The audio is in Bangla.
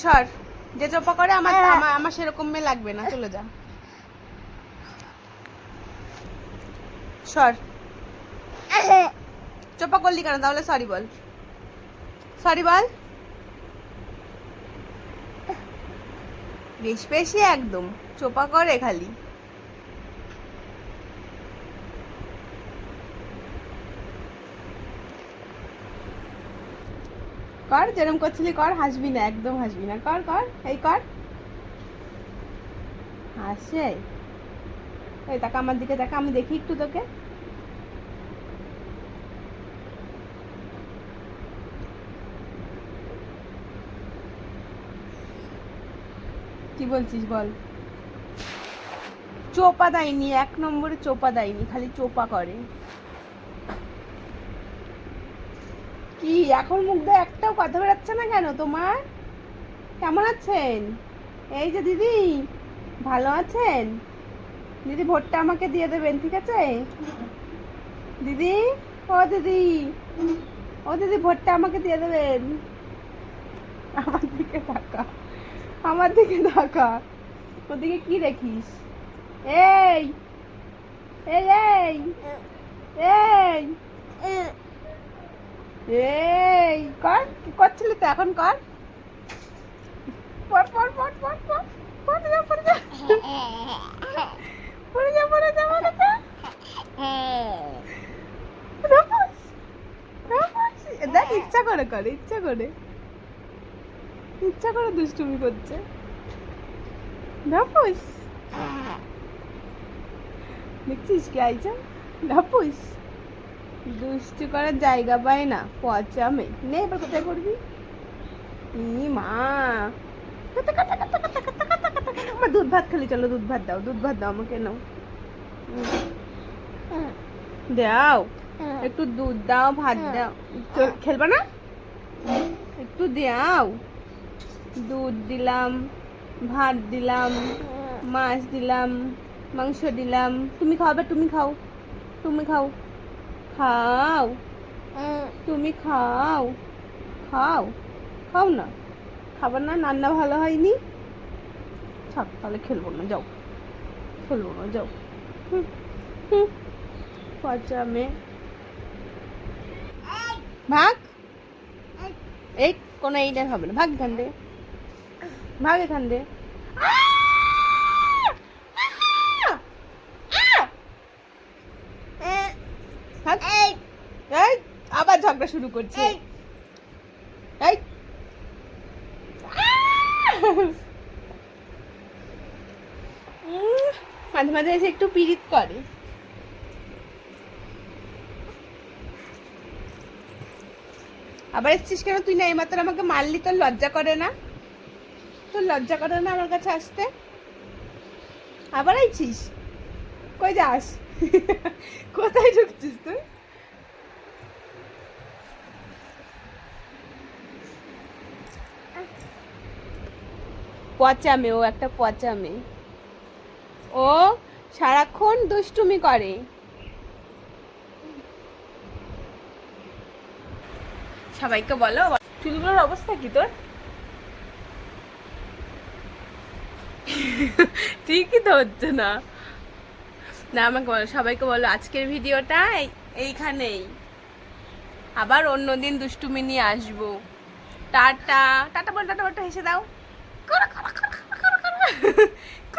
সর, যে চোপা করে আমার আমার সেরকম মেয়ে লাগবে না, চলে যা, সর। চোপা করলি কেন তাহলে? সরি বল, সরি বল। বেশ বেশি একদম চোপা করে খালি। কর, যেরকম করছিলি কর, হাসবি না, একদম হাসবি না, কর কর, এই কর, হাসে। এই তাকা আমার দিকে, তাকা, আমি দেখি একটু তোকে। কি বলছিস বল? চোপা দেয়নি, এক নম্বরে চোপা দেয়নি, খালি চোপা করে। কি এখন মুখ দিয়ে একটাও কথা বেরাচ্ছে না কেন তোমার? কেমন আছেন? এই যে দিদি, ভালো আছেন? দিদি ভোটটা আমাকে দিয়ে দেবেন, ঠিক আছে? দিদি, ও দিদি, ও দিদি ভোটটা আমাকে দিয়ে দেবেন। আমার দিকে তাকা, আমার দিকে তাকা, ওদিকে কি দেখিস? এই এই এই এই এই কর, কি করছিলি তো, এখন কর। পড় পড় পড় পড় পড়, পড়ে যা পড়ে যা, পড়ে যা পড়ে যা পড়ে যা। রাফাস, রাফাস, দেখ ইচ্ছা করে করে, ইচ্ছা করে, ইচ্ছা করে দুষ্টুমি করছে। রাফাস, দেখছিস কি আইছে? রাফাস দুষ্টু করার জায়গা পায় না, পচা মেয়ে। নে এবার কোথায় করবি? ই মা, আমার দুধ ভাত খালি, চলো দুধ ভাত দাও, দুধ ভাত দাও আমাকে, নাও দাও, একটু দুধ দাও, ভাত দাও। খেলবা না? একটু দাও, দুধ দিলাম, ভাত দিলাম, মাছ দিলাম, মাংস দিলাম। তুমি খাওয়াবে? তুমি খাও, তুমি খাও, খাও, তুমি খাও, খাও, খাও না, খাবার না, রান্না ভালো হয়নি, থাক তাহলে খেলবো না, যাও, খেলবো না, যাও। হুম হুম, পচা মেয়ে, ভাগ। এই কোনো এইটা হবে না, ভাগ এখান থেকে, ভাগ এখান থেকে। এই আবার ঝগড়া শুরু করছে। এই মাঝে মাঝে এসে একটু পিরিত করে। আবার এসছিস কেন তুই? না এইমাত্র আমাকে মারলি, তোর লজ্জা করে না? তোর লজ্জা করে না আমার কাছে আসতে? আবার আইছিস? কই যাস? কোথায় ঢুকছিস তুই? পচা মেয়ে, ও একটা পচা মেয়ে, ও সারাক্ষণ দুষ্টুমি করে। সবাইকে বলো চুলগুলোর অবস্থা কি তোর? ঠিকই তো হচ্ছে না। না আমাকে বলো, সবাইকে বলো আজকের ভিডিওটা এইখানেই, আবার অন্যদিন দুষ্টুমি নিয়ে আসবো। টাটা, টাটা বল, টাটা বলটা হেসে দাও, করো করো করো করো করো করো।